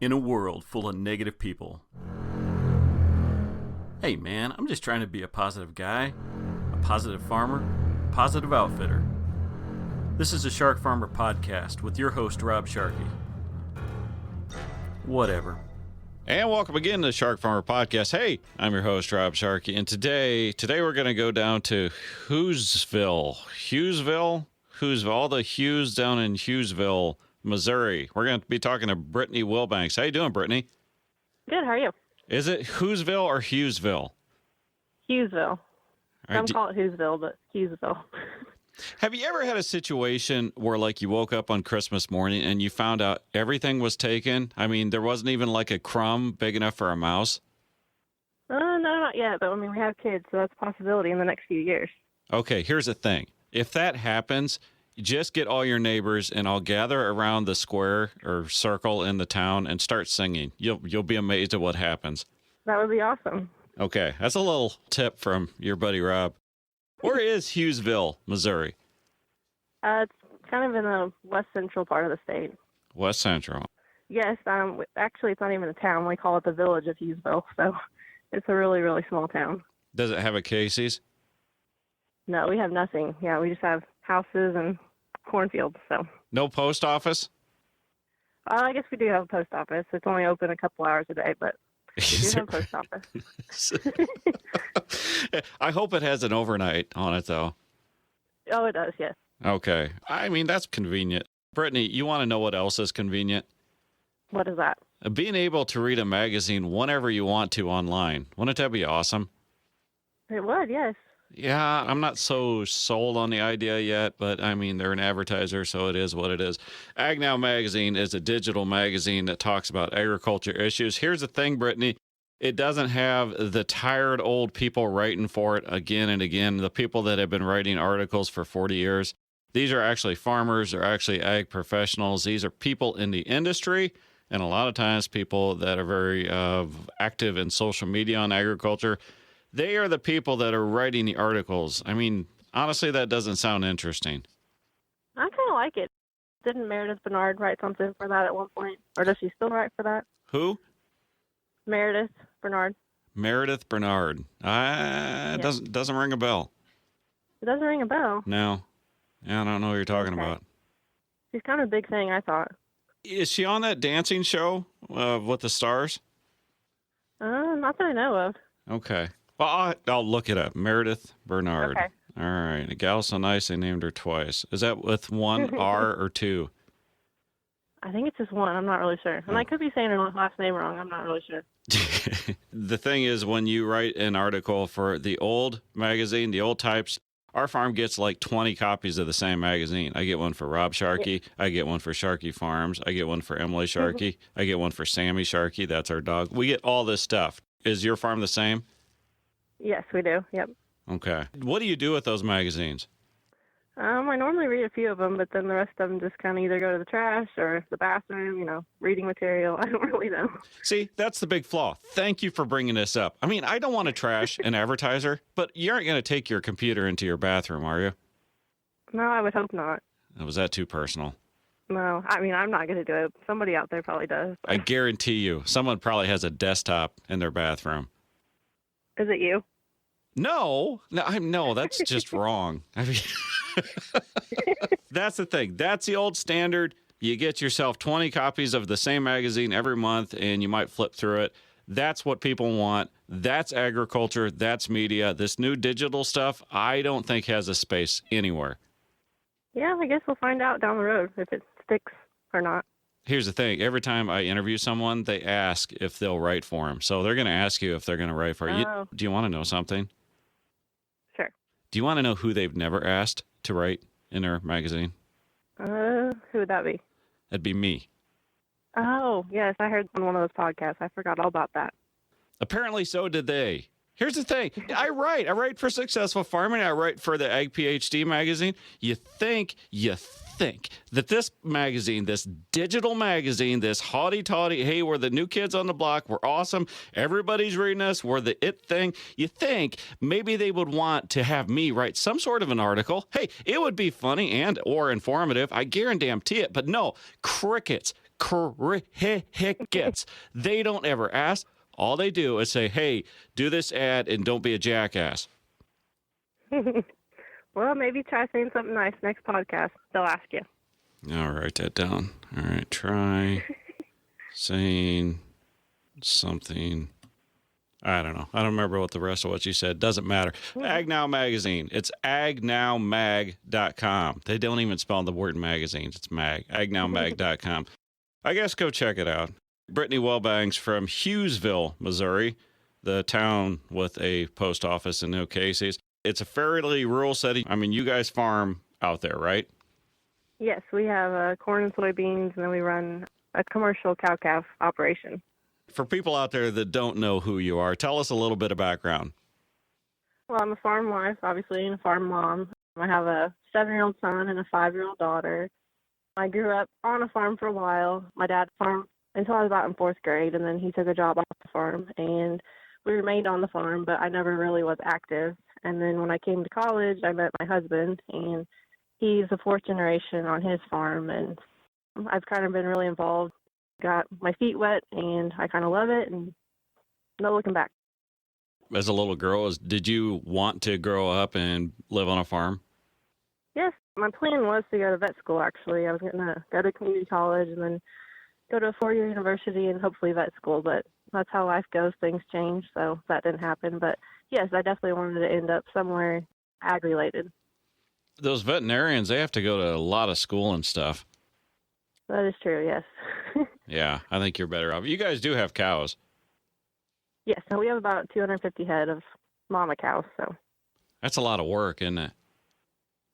in a world full of negative people. Hey man, I'm just trying to be a positive guy, a positive farmer, a positive outfitter. This is a Shark Farmer podcast with your host, Rob Sharkey. Whatever. And welcome again to the Shark Farmer podcast. Hey, I'm your host, Rob Sharkey, and today we're going to go down to Hughesville, all the Hughes down in Hughesville, Missouri. We're going to be talking to Brittany Wilbanks. How you doing, Brittany? Good. How are you? Is it Hughesville or Hughesville? Hughesville. Some call it Hughesville, but Hughesville. Have you ever had a situation where, like, you woke up on Christmas morning and you found out everything was taken? I mean, there wasn't even, like, a crumb big enough for a mouse? No, not yet, but, we have kids, so that's a possibility in the next few years. Okay, here's the thing. If that happens, just get all your neighbors and I'll gather around the square or circle in the town and start singing. You'll be amazed at what happens. That would be awesome. Okay, that's a little tip from your buddy Rob. Where is Hughesville, Missouri? It's kind of in the west central part of the state. West Central. Yes, actually it's not even a town. We call it the village of Hughesville, so it's a really, really small town. Does it have a Casey's? No, we have nothing. Yeah, we just have houses and cornfields, so. No post office? I guess we do have a post office. It's only open a couple hours a day, but we do have a post office. I hope it has an overnight on it, though. Oh, it does, yes. Okay. I mean, that's convenient. Brittany, you want to know what else is convenient? What is that? Being able to read a magazine whenever you want to online. Wouldn't that be awesome? It would, yes. Yeah, I'm not so sold on the idea yet, but I mean, they're an advertiser, so it is what it is. Ag Now magazine is a digital magazine that talks about agriculture issues. Here's the thing, Brittany. It doesn't have the tired old people writing for it again and again, the people that have been writing articles for 40 years. These are actually farmers. They're actually ag professionals. These are people in the industry, and a lot of times people that are very active in social media on agriculture. They are the people that are writing the articles. I mean, honestly, that doesn't sound interesting. I kind of like it. Didn't Meredith Bernard write something for that at one point? Or does she still write for that? Who? Meredith Bernard. Meredith Bernard. Doesn't ring a bell. It doesn't ring a bell? No. Yeah, I don't know what you're talking about. She's kind of a big thing, I thought. Is she on that dancing show with the stars? Not that I know of. Okay. Well, I'll look it up. Meredith Bernard. Okay. All right. A gal so nice they named her twice. Is that with one R or two? I think it's just one. I'm not really sure. And I could be saying her last name wrong. I'm not really sure. The thing is, when you write an article for the old magazine, the old types, our farm gets like 20 copies of the same magazine. I get one for Rob Sharkey. I get one for Sharkey Farms. I get one for Emily Sharkey. I get one for Sammy Sharkey. That's our dog. We get all this stuff. Is your farm the same? Yes, we do. Yep. Okay. What do you do with those magazines? I normally read a few of them, but then the rest of them just kind of either go to the trash or the bathroom, reading material. I don't really know. See, that's the big flaw. Thank you for bringing this up. I mean, I don't want to trash an advertiser, but you aren't going to take your computer into your bathroom, are you? No, I would hope not. Was that too personal? No, I'm not going to do it. Somebody out there probably does. I guarantee you, someone probably has a desktop in their bathroom. Is it you? No, that's just wrong. I mean, that's the thing. That's the old standard. You get yourself 20 copies of the same magazine every month, and you might flip through it. That's what people want. That's agriculture. That's media. This new digital stuff, I don't think has a space anywhere. Yeah, I guess we'll find out down the road if it sticks or not. Here's the thing. Every time I interview someone, they ask if they'll write for them. So they're going to ask you if they're going to write for you. Oh. Do you want to know something? Sure. Do you want to know who they've never asked to write in their magazine? Who would that be? That'd be me. Oh, yes, I heard on one of those podcasts. I forgot all about that. Apparently so did they. Here's the thing. I write for Successful Farming. I write for the Ag PhD magazine. You think that this magazine, this digital magazine, this haughty-taughty, hey, we're the new kids on the block, we're awesome, everybody's reading us, we're the it thing, you think maybe they would want to have me write some sort of an article. Hey, it would be funny and or informative. I guarantee it. But no, crickets. crickets. They don't ever ask. All they do is say, hey, do this ad and don't be a jackass. Well, maybe try saying something nice next podcast. They'll ask you. I'll write that down. All right, try saying something. I don't know. I don't remember what the rest of what you said. Doesn't matter. Ag Now Magazine. It's agnowmag.com. They don't even spell the word magazines. It's mag. agnowmag.com. I guess go check it out. Brittany Wilbanks from Hughesville, Missouri, the town with a post office and no Casey's. It's a fairly rural setting. I mean, you guys farm out there, right? Yes, we have corn and soybeans, and then we run a commercial cow-calf operation. For people out there that don't know who you are, tell us a little bit of background. Well, I'm a farm wife, obviously, and a farm mom. I have a 7-year-old son and a 5-year-old daughter. I grew up on a farm for a while. My dad farmed until I was about in 4th grade, and then he took a job off the farm, and we remained on the farm, but I never really was active. And then when I came to college, I met my husband, and he's the 4th generation on his farm, and I've kind of been really involved. Got my feet wet, and I kind of love it, and no looking back. As a little girl, did you want to grow up and live on a farm? Yes, my plan was to go to vet school, actually. I was going to go to community college and then go to a 4-year university and hopefully vet school, but that's how life goes. Things change, so that didn't happen. But yes, I definitely wanted to end up somewhere ag-related. Those veterinarians, they have to go to a lot of school and stuff. That is true, yes. Yeah, I think you're better off. You guys do have cows. Yes, and we have about 250 head of mama cows, so. That's a lot of work, isn't it?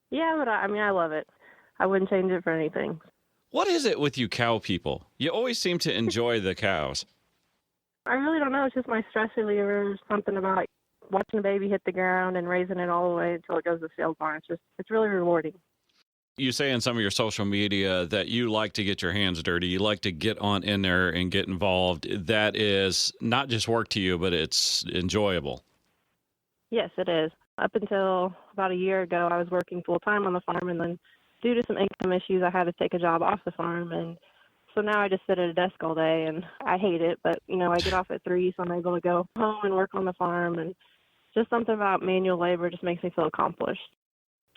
Yeah, but I love it. I wouldn't change it for anything. What is it with you cow people? You always seem to enjoy the cows. I really don't know. It's just my stress reliever. Something about watching a baby hit the ground and raising it all the way until it goes to the sales barn. It's really rewarding. You say in some of your social media that you like to get your hands dirty. You like to get on in there and get involved. That is not just work to you, but it's enjoyable. Yes, it is. Up until about a year ago, I was working full-time on the farm, and then due to some income issues, I had to take a job off the farm. And so now I just sit at a desk all day, and I hate it. But, I get off at 3, so I'm able to go home and work on the farm. And just something about manual labor just makes me feel accomplished.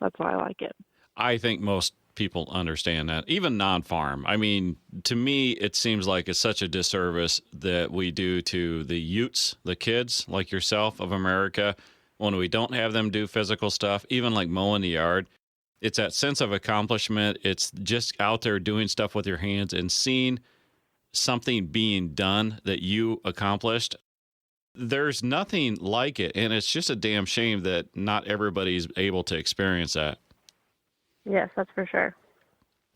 That's why I like it. I think most people understand that, even non-farm. I mean, to me, it seems like it's such a disservice that we do to the youths, the kids like yourself of America, when we don't have them do physical stuff, even like mowing the yard. It's that sense of accomplishment. It's just out there doing stuff with your hands and seeing something being done that you accomplished. There's nothing like it, and it's just a damn shame that not everybody's able to experience that. Yes, that's for sure.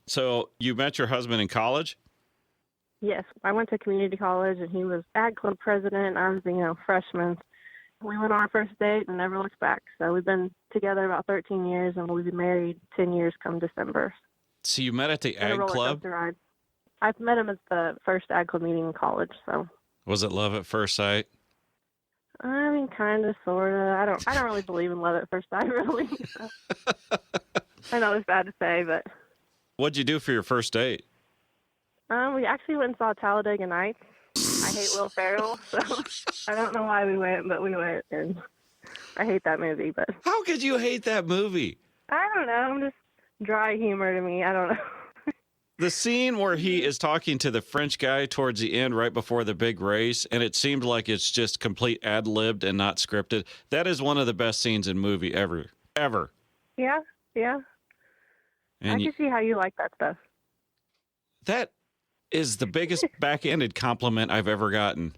So you met your husband in college? Yes, I went to community college, and he was ag club president. I was, freshman. We went on our first date and never looked back. So we've been together about 13 years, and we'll be married 10 years come December. So you met at the ag club? Ride. I've met him at the first ag club meeting in college. So was it love at first sight? I mean, kind of, sort of. I don't really believe in love at first sight, really. So. I know it's bad to say, but. What'd you do for your first date? We actually went and saw Talladega Nights. I hate Will Ferrell, so I don't know why we went, but we went, and I hate that movie. But how could you hate that movie? I don't know. I'm just dry humor to me. I don't know. The scene where he is talking to the French guy towards the end, right before the big race, and it seemed like it's just complete ad-libbed and not scripted. That is one of the best scenes in movie ever. Yeah. And I can see how you like that stuff. That is the biggest backhanded compliment I've ever gotten.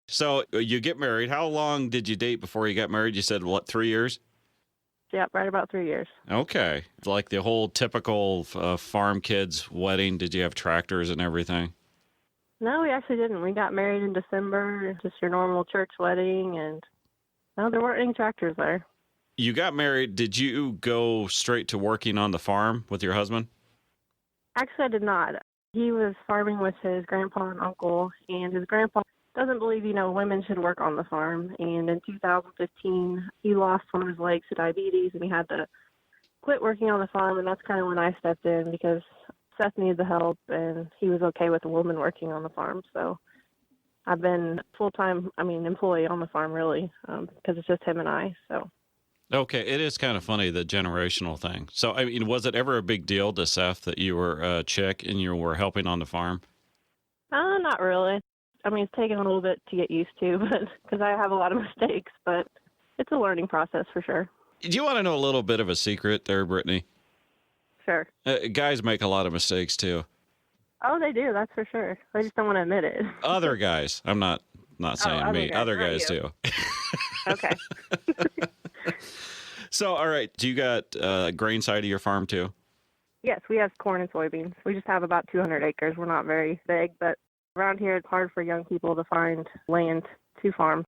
So you get married. How long did you date before you got married? You said, 3 years? Yeah, right about 3 years. Okay. Like the whole typical farm kids wedding, did you have tractors and everything? No, we actually didn't. We got married in December, just your normal church wedding, and no, there weren't any tractors there. You got married. Did you go straight to working on the farm with your husband? Actually, I did not. He was farming with his grandpa and uncle, and his grandpa doesn't believe, women should work on the farm. And in 2015, he lost one of his legs to diabetes, and he had to quit working on the farm, and that's kind of when I stepped in because Seth needed the help, and he was okay with a woman working on the farm. So I've been full-time, employee on the farm, really, because it's just him and I. So. Okay, it is kind of funny, the generational thing. So, I mean, was it ever a big deal to Seth that you were a chick and you were helping on the farm? Not really. I mean, it's taken a little bit to get used to, but because I have a lot of mistakes, but it's a learning process for sure. Do you want to know a little bit of a secret there, Brittany? Sure. Guys make a lot of mistakes, too. Oh, they do. That's for sure. They just don't want to admit it. Other guys. I'm not saying me. Other guys too. Okay. So, all right. Do you got grain side of your farm, too? Yes, we have corn and soybeans. We just have about 200 acres. We're not very big, but around here it's hard for young people to find land to farm.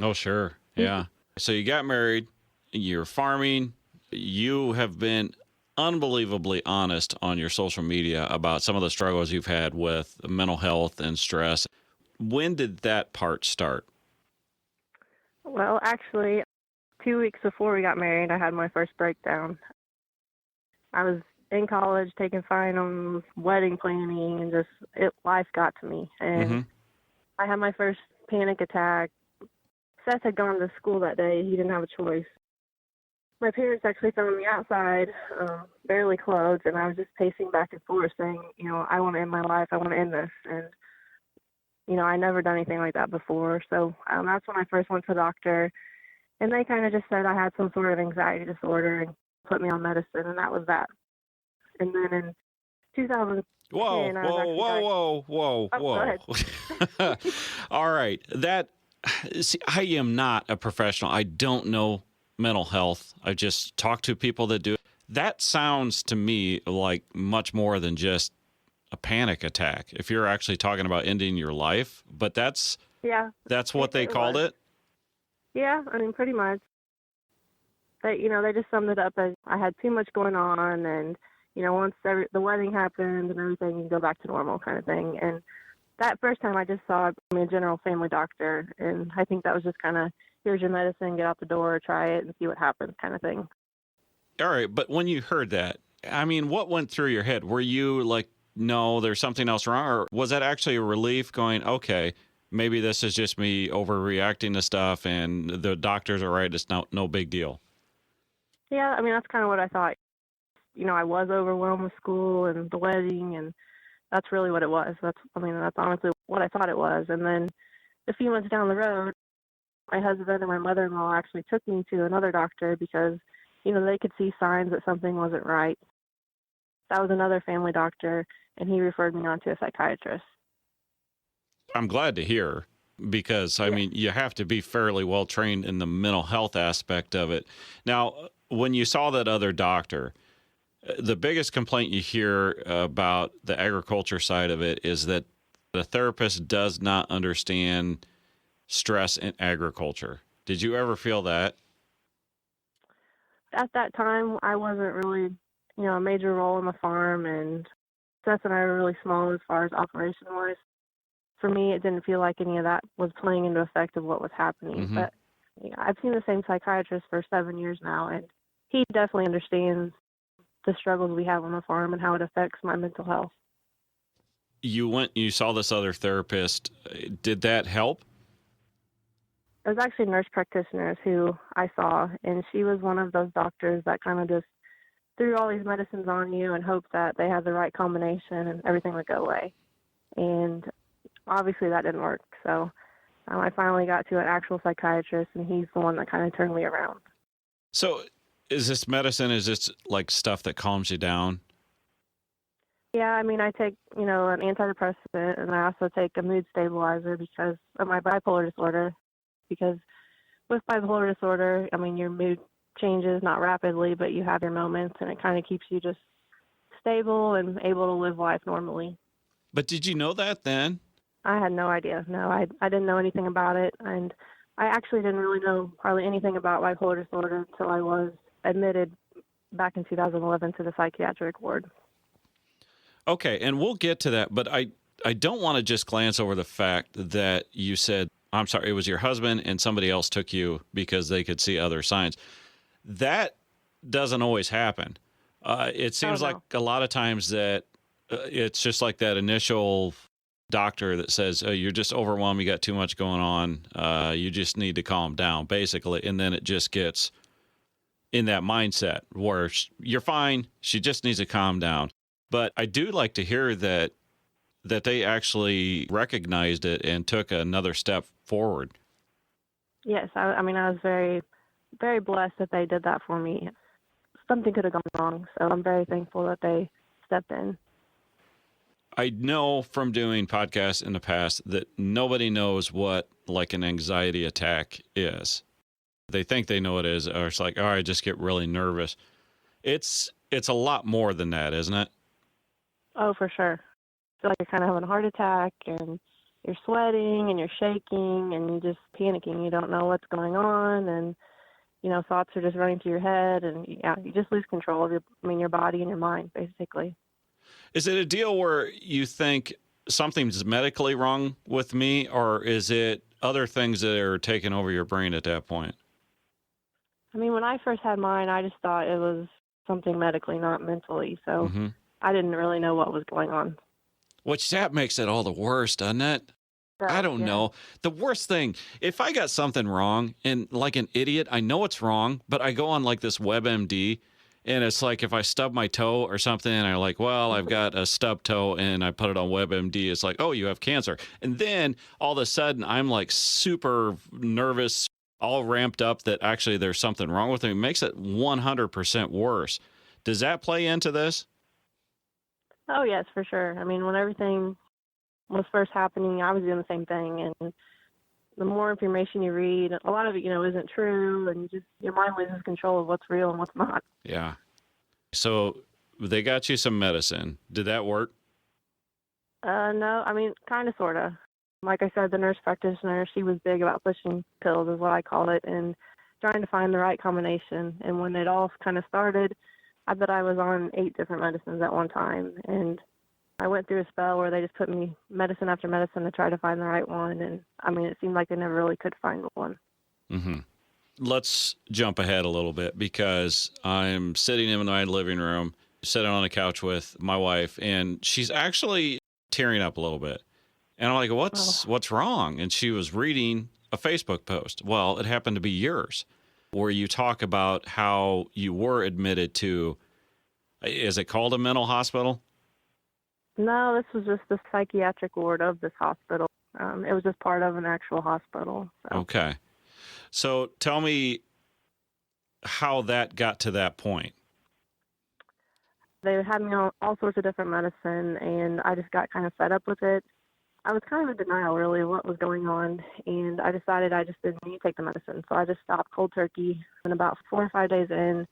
Oh, sure. Yeah. So you got married. You're farming. You have been unbelievably honest on your social media about some of the struggles you've had with mental health and stress. When did that part start? Well, actually, 2 weeks before we got married, I had my first breakdown. I was in college taking finals, wedding planning, and life got to me. And I had my first panic attack. Seth had gone to school that day. He didn't have a choice. My parents actually found me outside, barely clothed, and I was just pacing back and forth saying, I want to end my life. I want to end this. And, I never done anything like that before. So that's when I first went to the doctor. And they kind of just said I had some sort of anxiety disorder and put me on medicine, and that was that. And then in 2010, Whoa. Go ahead. All right. I am not a professional. I don't know mental health. I just talk to people that do it. That sounds to me like much more than just a panic attack. If you're actually talking about ending your life, but that's what they called it. Yeah, pretty much. They just summed it up as I had too much going on, and once the wedding happened and everything, you go back to normal kind of thing. And that first time I just saw a general family doctor, and I think that was just kind of, here's your medicine, get out the door, try it, and see what happens kind of thing. All right, but when you heard that, what went through your head? Were you like, no, there's something else wrong? Or was that actually a relief going, okay, maybe this is just me overreacting to stuff and the doctors are right, it's no big deal? Yeah, that's kind of what I thought. I was overwhelmed with school and the wedding, and that's really what it was. That's honestly what I thought it was. And then a few months down the road, my husband and my mother-in-law actually took me to another doctor because, they could see signs that something wasn't right. That was another family doctor, and he referred me on to a psychiatrist. I'm glad to hear, because, you have to be fairly well trained in the mental health aspect of it. Now, when you saw that other doctor, the biggest complaint you hear about the agriculture side of it is that the therapist does not understand stress in agriculture. Did you ever feel that? At that time, I wasn't really, a major role in the farm, and Seth and I were really small as far as operation-wise. For me, it didn't feel like any of that was playing into effect of what was happening. But I've seen the same psychiatrist for 7 years now, and he definitely understands the struggles we have on the farm and how it affects my mental health. You saw this other therapist. Did that help? It was actually nurse practitioners who I saw, and she was one of those doctors that kind of just threw all these medicines on you and hoped that they had the right combination and everything would go away. And obviously that didn't work. So I finally got to an actual psychiatrist, and he's the one that kind of turned me around. So is this medicine, is this like stuff that calms you down? Yeah, I take, an antidepressant, and I also take a mood stabilizer because of my bipolar disorder. Because with bipolar disorder, your mood changes not rapidly, but you have your moments, and it kind of keeps you just stable and able to live life normally. But did you know that then? I had no idea. No, I didn't know anything about it, and I actually didn't really know hardly anything about bipolar disorder until I was admitted back in 2011 to the psychiatric ward. Okay, and we'll get to that, but I don't want to just glance over the fact that you said, I'm sorry, it was your husband and somebody else took you because they could see other signs. That doesn't always happen. It seems like a lot of times that it's just like that initial doctor that says, oh, you're just overwhelmed, you got too much going on, you just need to calm down, basically. And then it just gets in that mindset where you're fine, she just needs to calm down. But I do like to hear that they actually recognized it and took another step forward. Yes, I mean, I was very, very blessed that they did that for me. Something could have gone wrong, so I'm very thankful that they stepped in. I know from doing podcasts in the past that nobody knows what like an anxiety attack is. They think they know what it is, or it's like, oh, I just get really nervous. It's a lot more than that, isn't it? Oh, for sure. I feel like you're kind of having a heart attack, and you're sweating, and you're shaking, and you're just panicking. You don't know what's going on, and thoughts are just running through your head, and you just lose control of your body and your mind, basically. Is it a deal where you think something's medically wrong with me, or is it other things that are taking over your brain at that point? I mean, when I first had mine, I just thought it was something medically, not mentally. So I didn't really know what was going on. Which that makes it all the worse, doesn't it? I don't know. The worst thing, if I got something wrong and like an idiot, I know it's wrong, but I go on like this WebMD. And it's like if I stub my toe or something, and I'm like, well, I've got a stub toe, and I put it on WebMD. It's like, oh, you have cancer. And then all of a sudden, I'm like super nervous, all ramped up that actually there's something wrong with me. It makes it 100% worse. Does that play into this? Oh, yes, for sure. I mean, when everything was first happening, I was doing the same thing. And the more information you read, a lot of it, isn't true, and your mind loses control of what's real and what's not. Yeah. So they got you some medicine. Did that work? No, I mean, kind of, sort of. Like I said, the nurse practitioner, she was big about pushing pills, is what I call it, and trying to find the right combination. And when it all kind of started, I bet I was on 8 different medicines at one time, and I went through a spell where they just put me medicine after medicine to try to find the right one. And I mean, it seemed like they never really could find one. Mm-hmm. Let's jump ahead a little bit because I'm sitting in my living room, sitting on a couch with my wife, and she's actually tearing up a little bit. And I'm like, what's wrong? And she was reading a Facebook post. Well, it happened to be yours, where you talk about how you were admitted to, is it called a mental hospital? No, this was just the psychiatric ward of this hospital. It was just part of an actual hospital. So. Okay. So tell me how that got to that point. They had me on all sorts of different medicine, and I just got kind of fed up with it. I was kind of in denial, really, of what was going on, and I decided I just didn't need to take the medicine. So I just stopped cold turkey, and about 4 or 5 days in,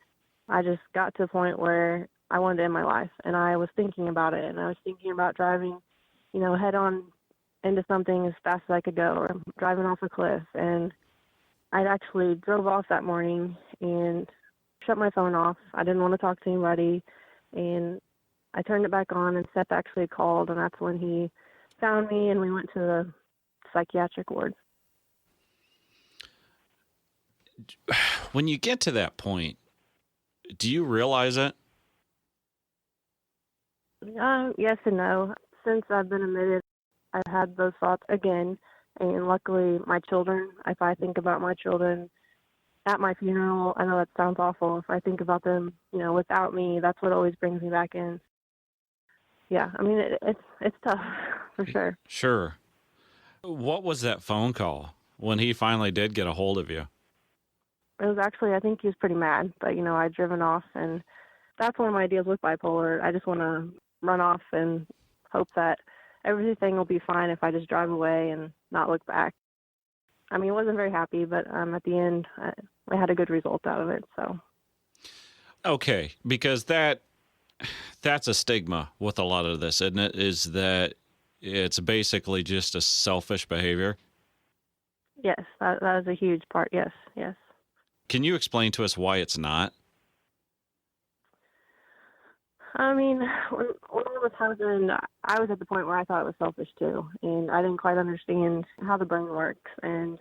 I just got to a point where I wanted to end my life, and I was thinking about it, and I was thinking about driving, head on into something as fast as I could go, or driving off a cliff. And I actually drove off that morning and shut my phone off. I didn't want to talk to anybody, and I turned it back on, and Seth actually called, and that's when he found me, and we went to the psychiatric ward. When you get to that point, do you realize it? Yes and no. Since I've been admitted, I've had those thoughts again, and luckily my children, if I think about my children at my funeral, I know that sounds awful. If I think about them, without me, that's what always brings me back in. Yeah, I mean, it's tough, for sure. Sure. What was that phone call when he finally did get a hold of you? It was actually, I think he was pretty mad, but, I'd driven off, and that's one of my deals with bipolar. I just want to run off and hope that everything will be fine if I just drive away and not look back. I mean, I wasn't very happy, but at the end, I had a good result out of it. So, okay, because that's a stigma with a lot of this, isn't it? Is that it's basically just a selfish behavior? Yes, that is a huge part. Yes. Can you explain to us why it's not? I mean, when all this happened, I was at the point where I thought it was selfish too, and I didn't quite understand how the brain works. And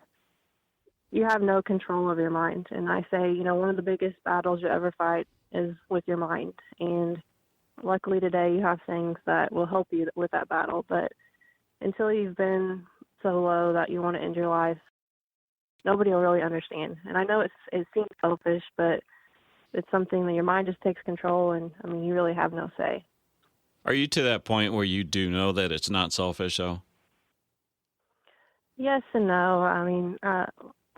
you have no control of your mind. And I say, one of the biggest battles you ever fight is with your mind. And luckily today you have things that will help you with that battle. But until you've been so low that you want to end your life, nobody will really understand. And I know it seems selfish, but it's something that your mind just takes control, and you really have no say. Are you to that point where you do know that it's not selfish, though? Yes and no.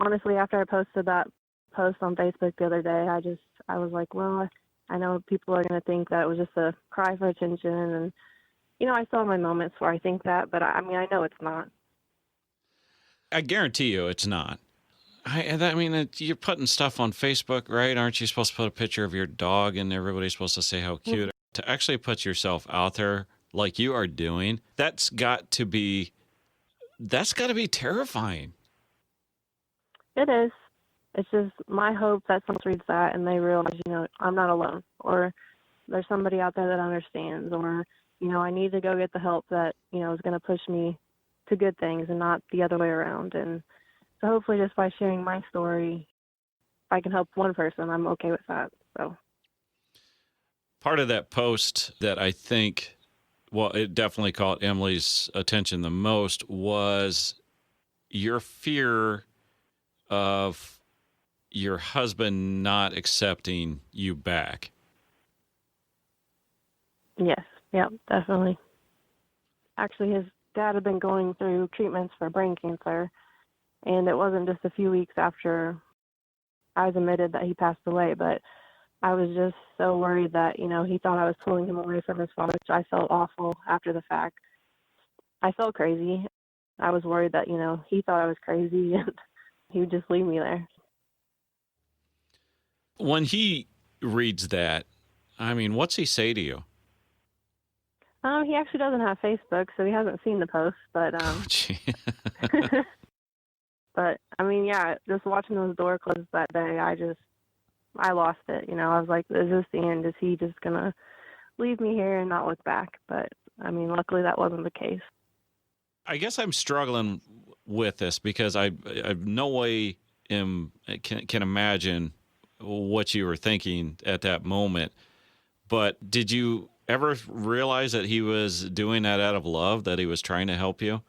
Honestly, after I posted that post on Facebook the other day, I was like, well, I know people are going to think that it was just a cry for attention, and I still have my moments where I think that, but I know it's not. I guarantee you it's not. You're putting stuff on Facebook, right? Aren't you supposed to put a picture of your dog and everybody's supposed to say how cute? To actually put yourself out there like you are doing, that's got to be terrifying. It is. It's just my hope that someone reads that and they realize, I'm not alone, or there's somebody out there that understands, or, I need to go get the help that, is going to push me to good things and not the other way around. And so hopefully just by sharing my story, if I can help one person, I'm okay with that. So part of that post that I think, it definitely caught Emily's attention the most was your fear of your husband not accepting you back. Yes, yeah, definitely. Actually, his dad had been going through treatments for brain cancer, and it wasn't just a few weeks after I was admitted that he passed away, but I was just so worried that, he thought I was pulling him away from his father, which I felt awful after the fact. I felt crazy. I was worried that, he thought I was crazy and he would just leave me there. When he reads that, what's he say to you? He actually doesn't have Facebook, so he hasn't seen the post, but but yeah, just watching those door close that day, I lost it. I was like, is this the end? Is he just going to leave me here and not look back? But, luckily that wasn't the case. I guess I'm struggling with this because I no way can imagine what you were thinking at that moment. But did you ever realize that he was doing that out of love, that he was trying to help you?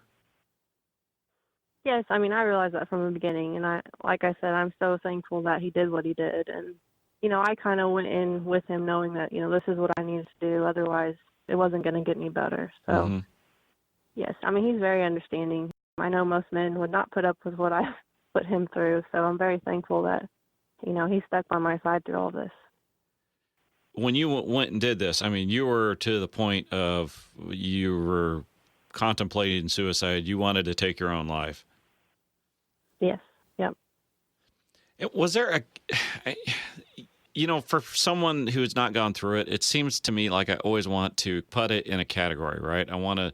Yes, I realized that from the beginning, and like I said, I'm so thankful that he did what he did, and I kind of went in with him knowing that this is what I needed to do. Otherwise, it wasn't going to get any better. So, Yes, he's very understanding. I know most men would not put up with what I put him through, so I'm very thankful that he stuck by my side through all this. When you went and did this, you were to the point of you were contemplating suicide. You wanted to take your own life. Yes. Yep. Was there for someone who has not gone through it, it seems to me like I always want to put it in a category, right? I want to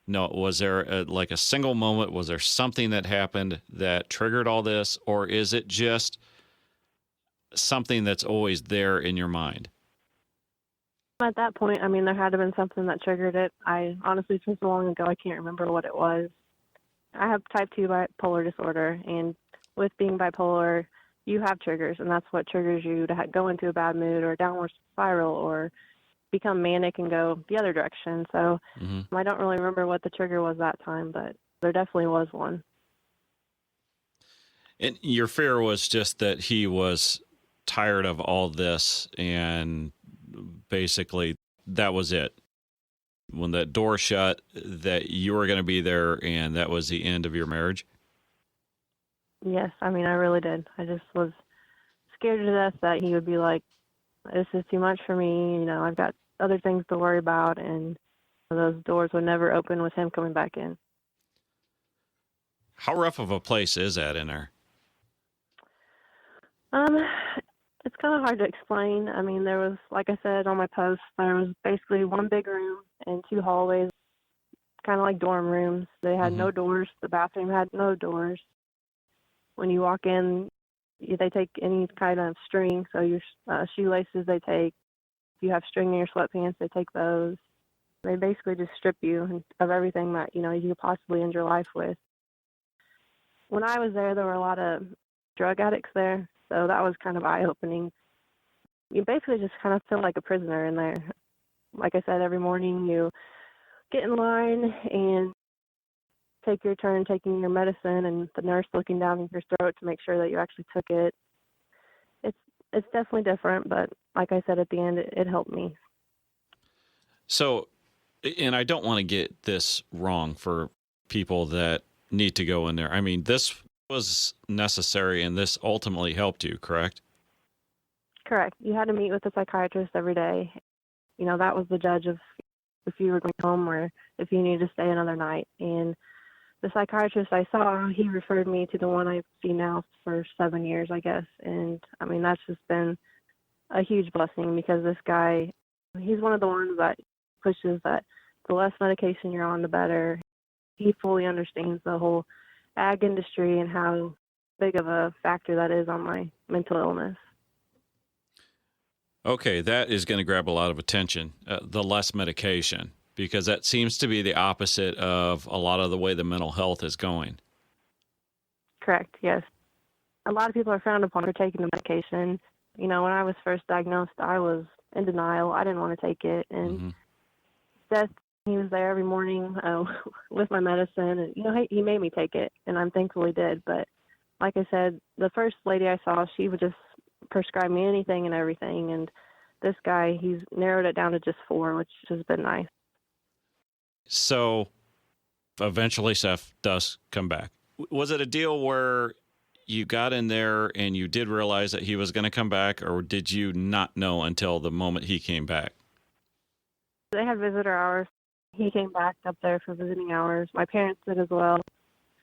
know, was there a single moment? Was there something that happened that triggered all this? Or is it just something that's always there in your mind? At that point, there had to have been something that triggered it. I honestly, it's been so long ago, I can't remember what it was. I have type 2 bipolar disorder, and with being bipolar, you have triggers, and that's what triggers you to go into a bad mood or a downward spiral or become manic and go the other direction. So I don't really remember what the trigger was that time, but there definitely was one. And your fear was just that he was tired of all this, and basically that was it. When that door shut, that you were going to be there, and that was the end of your marriage? Yes, I really did. I just was scared to death that he would be like, this is too much for me. I've got other things to worry about, and those doors would never open with him coming back in. How rough of a place is that in there? It's kind of hard to explain. There was, like I said on my post, there was basically one big room and two hallways, kind of like dorm rooms. They had no doors. The bathroom had no doors. When you walk in, they take any kind of string, so your shoelaces they take. If you have string in your sweatpants, they take those. They basically just strip you of everything that you could possibly end your life with. When I was there were a lot of drug addicts there. So that was kind of eye-opening. You basically just kind of feel like a prisoner in there. Like I said, every morning you get in line and take your turn taking your medicine, and the nurse looking down your throat to make sure that you actually took it. It's definitely different, but like I said, at the end, it helped me. So, and I don't want to get this wrong for people that need to go in there. I mean, this was necessary, and this ultimately helped you, correct? Correct. You had to meet with a psychiatrist every day. You know, that was the judge of if you were going home or if you needed to stay another night. And the psychiatrist I saw, he referred me to the one I've seen now for 7 years, I guess. And, I mean, that's just been a huge blessing because this guy, he's one of the ones that pushes that the less medication you're on, the better. He fully understands the whole ag industry and how big of a factor that is on my mental illness. Okay, that is going to grab a lot of attention, the less medication, because that seems to be the opposite of a lot of the way the mental health is going. Correct, yes. A lot of people are frowned upon for taking the medication. You know, when I was first diagnosed, I was in denial. I didn't want to take it. And Seth, he was there every morning with my medicine. And, you know, he made me take it, and I'm thankful he did. But like I said, the first lady I saw, she would just prescribe me anything and everything. And this guy, he's narrowed it down to just 4, which has been nice. So eventually Seth does come back. Was it a deal where you got in there and you did realize that he was going to come back, or did you not know until the moment he came back? They had visitor hours. He came back up there for visiting hours. My parents did as well.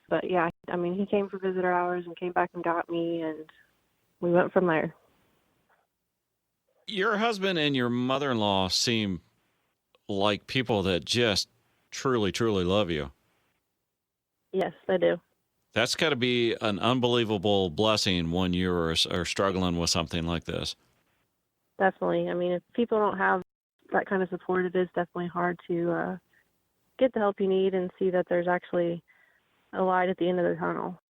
But yeah, I mean, he came for visitor hours and came back and got me, and we went from there. Your husband and your mother-in-law seem like people that just truly, truly love you. Yes, they do. That's got to be an unbelievable blessing when you are struggling with something like this. Definitely. I mean, if people don't have that kind of support, it is definitely hard to get the help you need and see that there's actually a light at the end of the tunnel.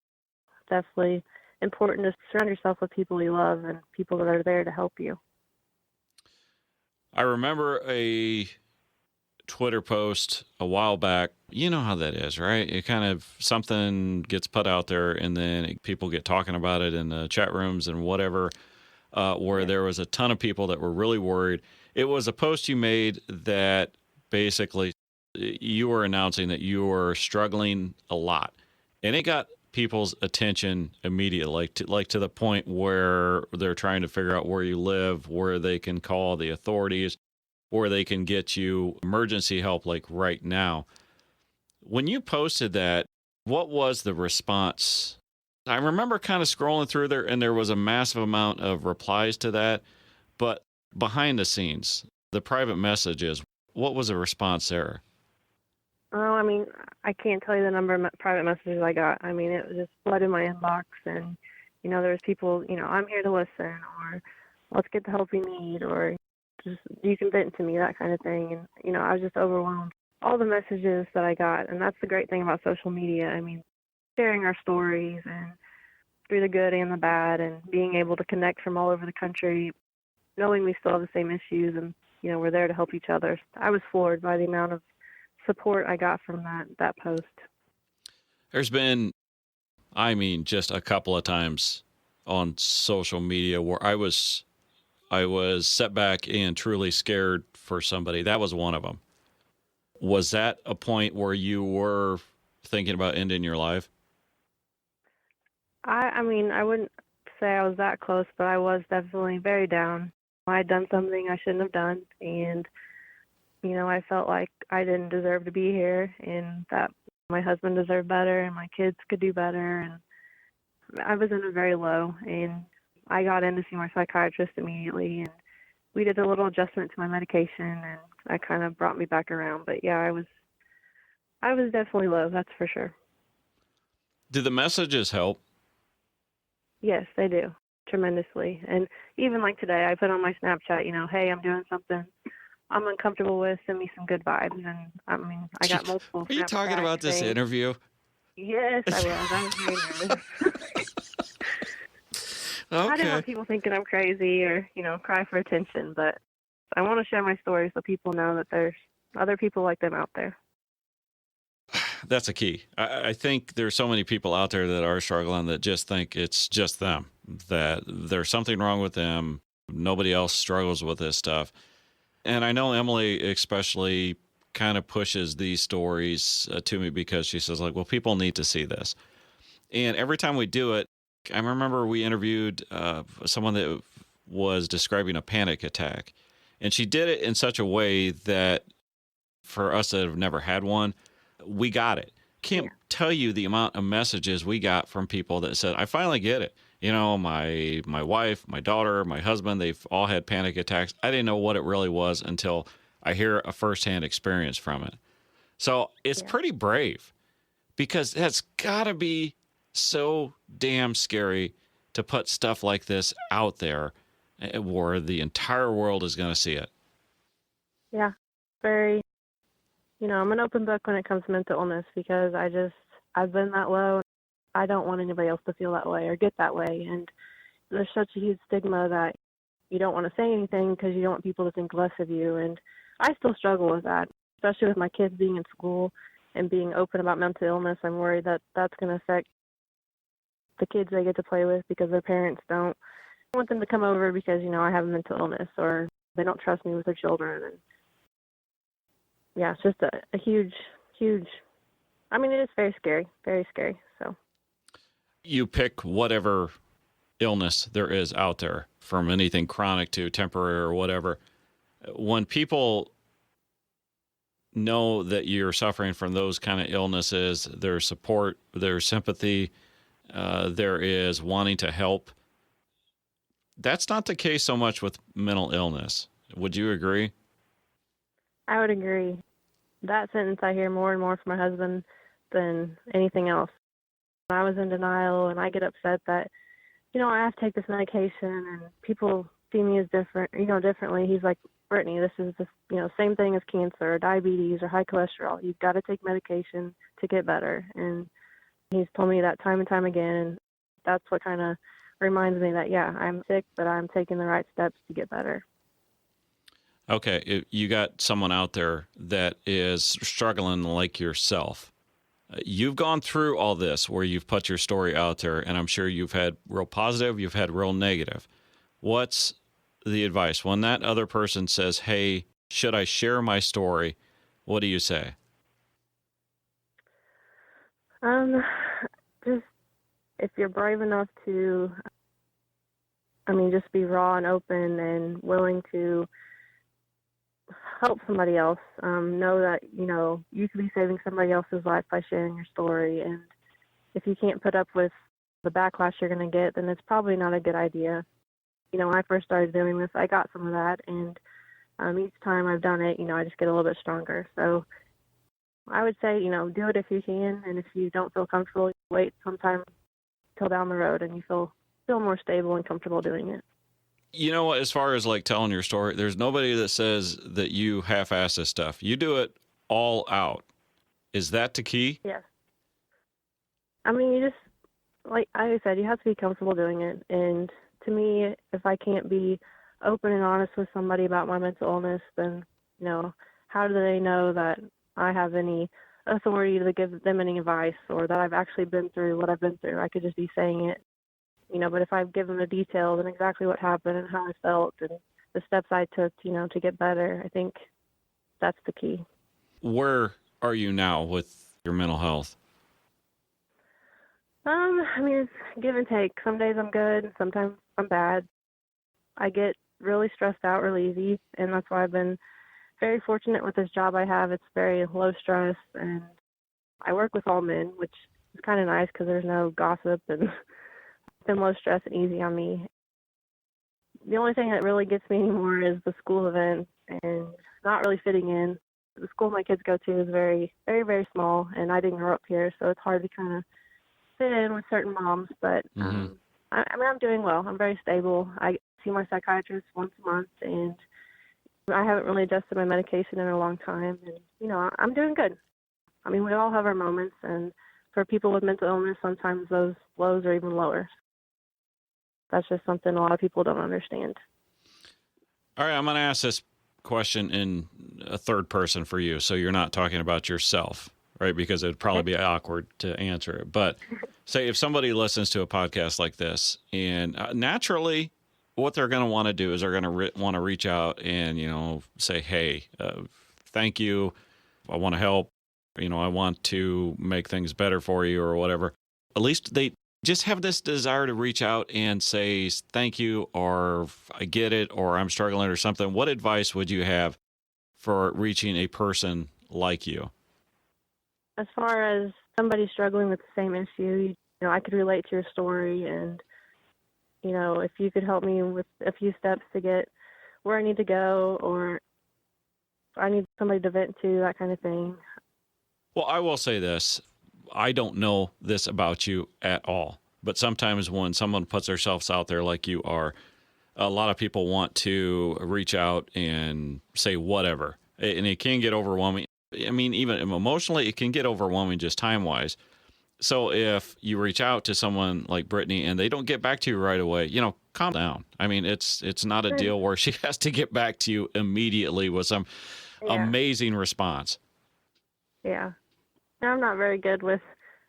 Definitely important to surround yourself with people you love and people that are there to help you. I remember a Twitter post a while back. You know how that is, right? It kind of, something gets put out there and then people get talking about it in the chat rooms and whatever, where there was a ton of people that were really worried. It was a post you made that basically you were announcing that you were struggling a lot, and it got people's attention immediately, like to the point where they're trying to figure out where you live, where they can call the authorities, where they can get you emergency help like right now. When you posted that, what was the response? I remember kind of scrolling through there, and there was a massive amount of replies to that. But behind the scenes, the private messages, what was the response there? Oh, I mean, I can't tell you the number of private messages I got. I mean, it was just flooded my inbox, and, you know, there's people, you know, I'm here to listen, or let's get the help you need, or just you can vent to me, that kind of thing. And, you know, I was just overwhelmed. All the messages that I got, and that's the great thing about social media. I mean, sharing our stories and through the good and the bad, and being able to connect from all over the country, knowing we still have the same issues, and, you know, we're there to help each other. I was floored by the amount of support I got from that post. There's been, I mean, just a couple of times on social media where I was set back and truly scared for somebody. That was one of them. Was that a point where you were thinking about ending your life? I mean, I wouldn't say I was that close, but I was definitely very down. I had done something I shouldn't have done, and, you know, I felt like I didn't deserve to be here, and that my husband deserved better and my kids could do better. And I was in a very low, and I got in to see my psychiatrist immediately, and we did a little adjustment to my medication, and that kind of brought me back around. But yeah, I was definitely low, that's for sure. Do the messages help? Yes, they do, tremendously. And even like today, I put on my Snapchat, you know, hey, I'm doing something I'm uncomfortable with, send me some good vibes. And I mean, I got multiple. Are you talking about this interview? Yes, I was. I was very nervous. I didn't Okay. want people thinking I'm crazy or, cry for attention, but I want to share my story so people know that there's other people like them out there. That's a key. I think there's so many people out there that are struggling that just think it's just them, that there's something wrong with them. Nobody else struggles with this stuff. And I know Emily especially kind of pushes these stories to me because she says, like, well, people need to see this. And every time we do it, I remember we interviewed someone that was describing a panic attack. And she did it in such a way that for us that have never had one, we got it. Can't tell you the amount of messages we got from people that said, I finally get it. You know, my wife, my daughter, my husband, they've all had panic attacks. I didn't know what it really was until I hear a firsthand experience from it. So it's pretty brave because that's got to be so damn scary to put stuff like this out there where the entire world is going to see it. Yeah, very, I'm an open book when it comes to mental illness because I've been that low. I don't want anybody else to feel that way or get that way. And there's such a huge stigma that you don't want to say anything because you don't want people to think less of you. And I still struggle with that, especially with my kids being in school and being open about mental illness. I'm worried that that's going to affect the kids they get to play with because their parents don't want them to come over because, I have a mental illness or they don't trust me with their children. And yeah, it's just a huge, it is very scary. So You pick whatever illness there is out there, from anything chronic to temporary or whatever. When people know that you're suffering from those kind of illnesses, there's support, there's sympathy, there is wanting to help. That's not the case so much with mental illness. Would you agree? I would agree. That sentence I hear more and more from my husband than anything else. I was in denial, and I get upset that, I have to take this medication, and people see me as differently. He's like, Brittany, this is the, same thing as cancer or diabetes or high cholesterol. You've got to take medication to get better. And he's told me that time and time again, and that's what kind of reminds me that, I'm sick, but I'm taking the right steps to get better. Okay, you got someone out there that is struggling like yourself. You've gone through all this where you've put your story out there, and I'm sure you've had real positive, you've had real negative. What's the advice? When that other person says, hey, should I share my story? What do you say? Just if you're brave enough to, just be raw and open and willing to help somebody else, know that, you could be saving somebody else's life by sharing your story. And if you can't put up with the backlash you're going to get, then it's probably not a good idea. When I first started doing this, I got some of that. And each time I've done it, I just get a little bit stronger. So I would say, do it if you can. And if you don't feel comfortable, wait sometime till down the road and you feel more stable and comfortable doing it. You know what, as far as like telling your story, there's nobody that says that you half-ass this stuff. You do it all out. Is that the key? Yes. You just, like I said, you have to be comfortable doing it. And to me, if I can't be open and honest with somebody about my mental illness, then, how do they know that I have any authority to give them any advice or that I've actually been through what I've been through? I could just be saying it. But if I've given the details and exactly what happened and how I felt and the steps I took, to get better, I think that's the key. Where are you now with your mental health? It's give and take. Some days I'm good, sometimes I'm bad. I get really stressed out really easy, and that's why I've been very fortunate with this job I have. It's very low stress, and I work with all men, which is kind of nice because there's no gossip and been low stress and easy on me. The only thing that really gets me anymore is the school event and not really fitting in. The school my kids go to is very, very, very small, and I didn't grow up here, so it's hard to kind of fit in with certain moms. But I'm doing well. I'm very stable. I see my psychiatrist once a month, and I haven't really adjusted my medication in a long time. And, I'm doing good. We all have our moments, and for people with mental illness, sometimes those lows are even lower. that's just something a lot of people don't understand. All right, I'm going to ask this question in a third person for you, so you're not talking about yourself, right? Because it'd probably be awkward to answer it. But say if somebody listens to a podcast like this, and naturally, what they're going to want to do is they're going to want to reach out and, say, hey, thank you. I want to help. I want to make things better for you or whatever. At least they just have this desire to reach out and say thank you, or I get it, or I'm struggling or something. What advice would you have for reaching a person like you? As far as somebody struggling with the same issue, I could relate to your story, and, if you could help me with a few steps to get where I need to go, or I need somebody to vent to, that kind of thing. Well, I will say this. I don't know this about you at all, but sometimes when someone puts themselves out there like you are, a lot of people want to reach out and say whatever, and it can get overwhelming. I mean, even emotionally, it can get overwhelming just time-wise. So if you reach out to someone like Brittany and they don't get back to you right away, calm down. I mean, it's not a deal where she has to get back to you immediately with some amazing response. Yeah. I'm not very good with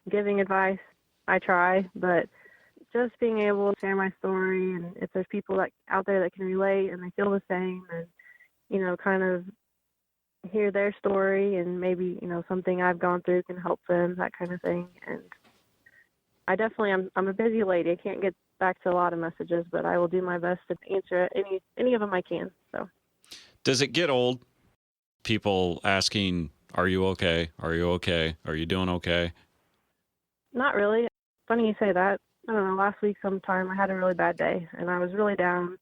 giving advice. I try, but just being able to share my story, and if there's people out there that can relate and they feel the same, and, kind of hear their story, and maybe, something I've gone through can help them, that kind of thing. And I'm a busy lady. I can't get back to a lot of messages, but I will do my best to answer any of them I can. So, does it get old? People asking, are you okay? Are you okay? Are you doing okay? Not really. Funny you say that. I don't know, last week sometime I had a really bad day, and I was really down,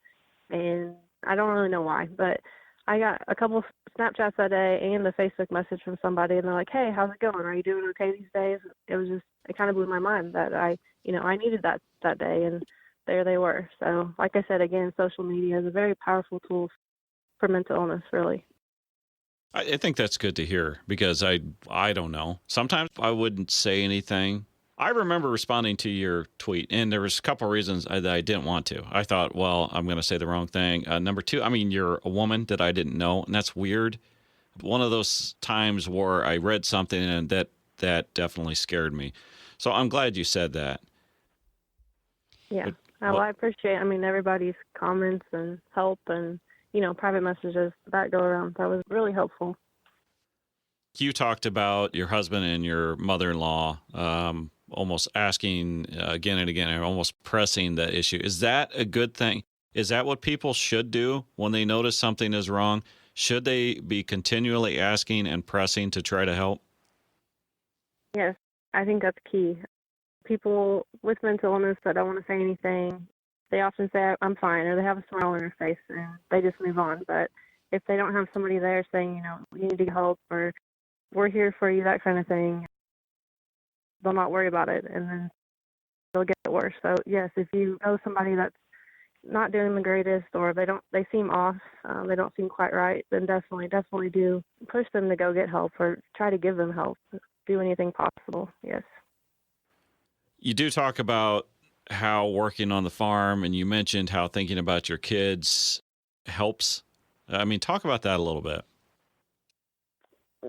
and I don't really know why, but I got a couple Snapchats that day and a Facebook message from somebody, and they're like, hey, how's it going? Are you doing okay these days? It kind of blew my mind that I needed that day, and there they were. So like I said, again, social media is a very powerful tool for mental illness, really. I think that's good to hear, because I don't know. Sometimes I wouldn't say anything. I remember responding to your tweet, and there was a couple of reasons that I didn't want to. I thought, well, I'm going to say the wrong thing. Number two, I mean, you're a woman that I didn't know, and that's weird. One of those times where I read something and that definitely scared me. So I'm glad you said that. Yeah. Well, I appreciate, everybody's comments and help and, private messages that go around. That was really helpful. You talked about your husband and your mother-in-law almost asking again and again, and almost pressing that issue. Is that a good thing? Is that what people should do when they notice something is wrong? Should they be continually asking and pressing to try to help? Yes, I think that's key. People with mental illness that don't want to say anything, they often say, I'm fine, or they have a smile on their face, and they just move on. But if they don't have somebody there saying, you need to get help, or we're here for you, that kind of thing, they'll not worry about it, and then they'll get worse. So yes, if you know somebody that's not doing the greatest, or they seem off, they don't seem quite right, then definitely do push them to go get help, or try to give them help. Do anything possible. Yes. You do talk about how working on the farm, and you mentioned how thinking about your kids helps. Talk about that a little bit.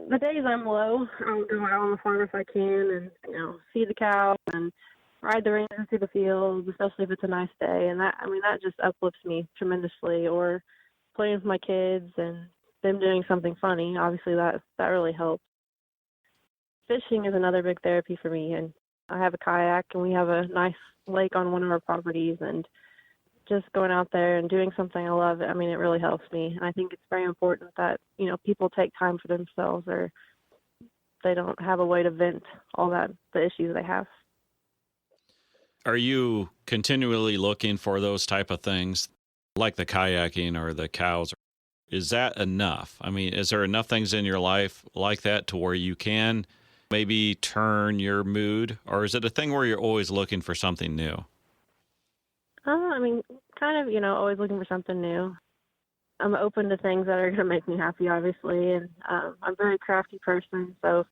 The days I'm low, I'll go out on the farm if I can, and feed the cows and ride the ranges through the fields, especially if it's a nice day. And that just uplifts me tremendously. Or playing with my kids and them doing something funny. Obviously, that really helps. Fishing is another big therapy for me, and I have a kayak, and we have a nice lake on one of our properties, and just going out there and doing something I love, it really helps me. And I think it's very important that, people take time for themselves, or they don't have a way to vent the issues they have. Are you continually looking for those type of things, like the kayaking or the cows? Is that enough? Is there enough things in your life like that to where you can maybe turn your mood, or is it a thing where you're always looking for something new? Kind of, always looking for something new. I'm open to things that are going to make me happy, obviously, and I'm a very crafty person, so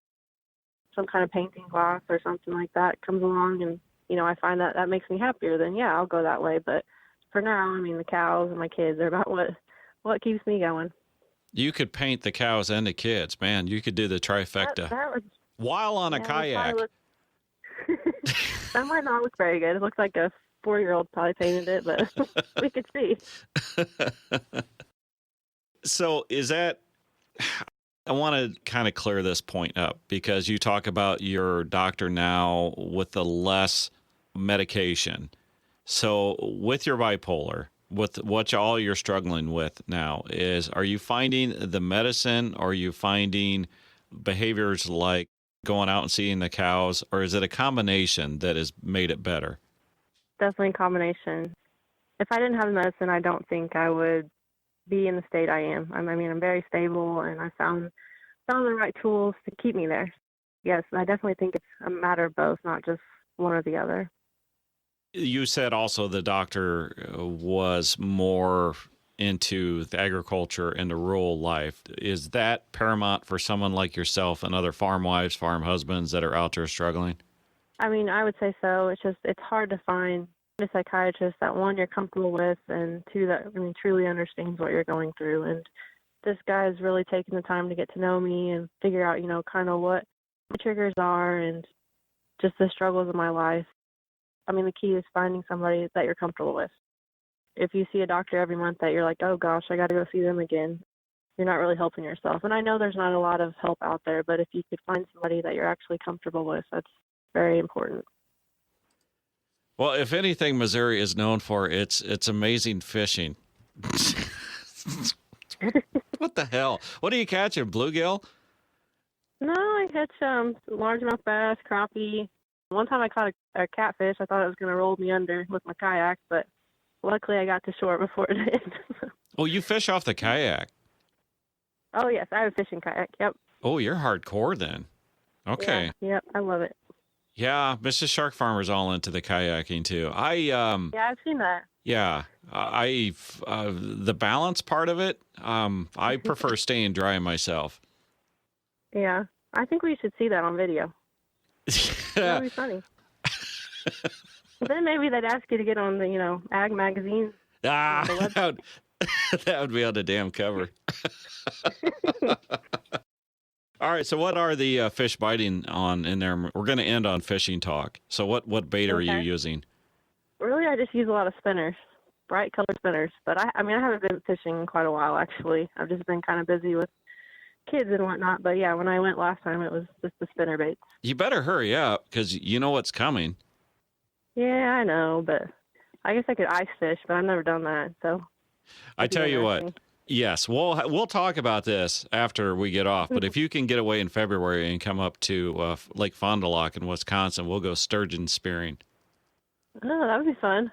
some kind of painting class or something like that comes along and I find that that makes me happier, then yeah, I'll go that way. But for now, I mean, the cows and my kids are about what keeps me going. You could paint the cows and the kids, man. You could do the trifecta That was, while on a yeah, kayak. that might not look very good. It looks like a 4-year-old probably painted it, but we could see. So is that, I want to kind of clear this point up because you talk about your doctor now with the less medication. So with your bipolar, with what all you're struggling with now are you finding the medicine, or are you finding behaviors like going out and seeing the cows, or is it a combination that has made it better? Definitely a combination. If I didn't have the medicine, I don't think I would be in the state I am. I mean, I'm very stable, and I found the right tools to keep me there. Yes, I definitely think it's a matter of both, not just one or the other. You said also the doctor was more into the agriculture and the rural life. Is that paramount for someone like yourself and other farm wives, farm husbands that are out there struggling? I mean, I would say so. It's hard to find a psychiatrist that, one, you're comfortable with, and two, that, I mean, truly understands what you're going through. And this guy has really taken the time to get to know me and figure out, kind of what my triggers are and just the struggles of my life. I mean, the key is finding somebody that you're comfortable with. If you see a doctor every month that you're like, oh gosh, I got to go see them again, you're not really helping yourself. And I know there's not a lot of help out there, but if you could find somebody that you're actually comfortable with, that's very important. Well, if anything Missouri is known for, it's amazing fishing. What the hell? What are you catching, bluegill? No, I catch largemouth bass, crappie. One time I caught a catfish. I thought it was going to roll me under with my kayak, but luckily I got to shore before it did. Oh, you fish off the kayak? Oh, yes, I have a fishing kayak, yep. Oh, you're hardcore then. Okay. Yeah, yep, I love it. Yeah, Mrs. Shark Farmer's all into the kayaking too. Yeah, I've seen that. Yeah, the balance part of it, I prefer staying dry myself. Yeah, I think we should see that on video. That would be funny. Then maybe they'd ask you to get on the, Ag magazine. Ah, that would be on the damn cover. All right, so what are the fish biting on in there? We're going to end on fishing talk. So what bait are you using? Really, I just use a lot of spinners, bright colored spinners. But I haven't been fishing in quite a while, actually. I've just been kind of busy with kids and whatnot. But yeah, when I went last time, it was just the spinner baits. You better hurry up because you know what's coming. Yeah, I know, but I guess I could ice fish, but I've never done that. So I tell you what. Yes, we'll talk about this after we get off. But if you can get away in February and come up to Lake Fond du Lac in Wisconsin, we'll go sturgeon spearing. Oh, that would be fun.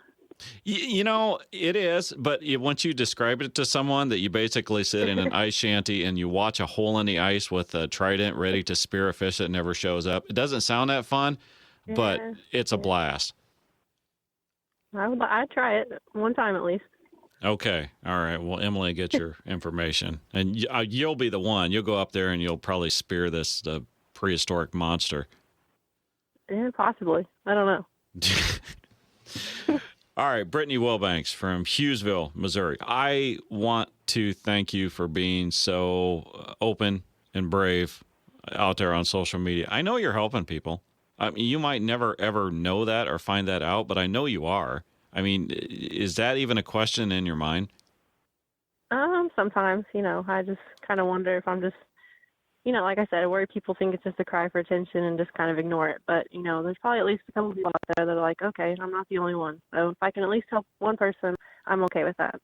It is. But once you describe it to someone that you basically sit in an ice shanty and you watch a hole in the ice with a trident ready to spear a fish that never shows up, it doesn't sound that fun, but it's a blast. I'd try it one time at least. Okay. All right. Well, Emily, get your information. And you'll be the one. You'll go up there and you'll probably spear the prehistoric monster. Yeah, possibly. I don't know. All right. Brittany Wilbanks from Hughesville, Missouri. I want to thank you for being so open and brave out there on social media. I know you're helping people. I mean, you might never, ever know that or find that out, but I know you are. I mean, is that even a question in your mind? Sometimes, I just kind of wonder if I'm just, like I said, I worry people think it's just a cry for attention and just kind of ignore it. But, there's probably at least a couple people out there that are like, okay, I'm not the only one. So if I can at least help one person, I'm okay with that.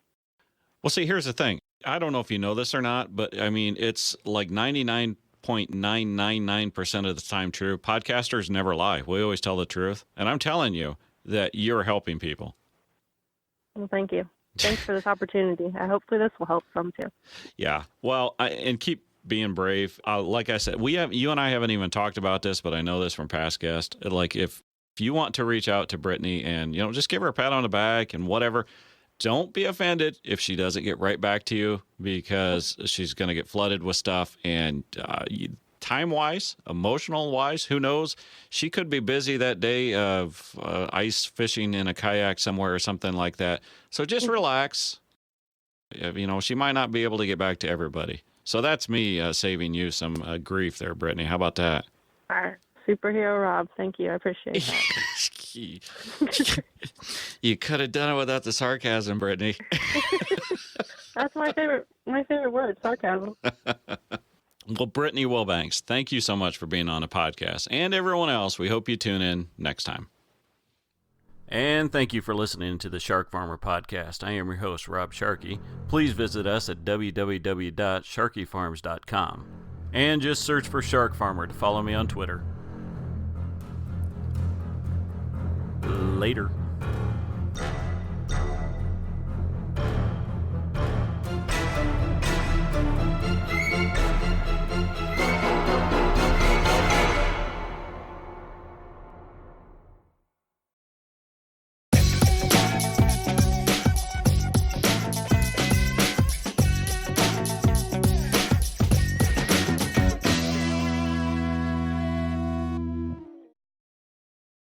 Well, see, here's the thing. I don't know if you know this or not, but I mean, it's like 99.999% of the time true. Podcasters never lie. We always tell the truth. And I'm telling you that you're helping people. Well, thank you. Thanks for this opportunity. Hopefully this will help some too. Yeah. Well, and keep being brave. Like I said, you and I haven't even talked about this, but I know this from past guests. Like if you want to reach out to Brittany and, just give her a pat on the back and whatever, don't be offended if she doesn't get right back to you because she's going to get flooded with stuff and time-wise, emotional-wise, who knows? She could be busy that day of ice fishing in a kayak somewhere or something like that. So just relax. She might not be able to get back to everybody. So that's me saving you some grief there, Brittany. How about that? All right. Superhero Rob, thank you. I appreciate that. You could have done it without the sarcasm, Brittany. That's my favorite word, sarcasm. Well, Brittany Wilbanks, thank you so much for being on the podcast. And everyone else, we hope you tune in next time. And thank you for listening to the Shark Farmer Podcast. I am your host, Rob Sharkey. Please visit us at www.sharkyfarms.com. And just search for Shark Farmer to follow me on Twitter. Later.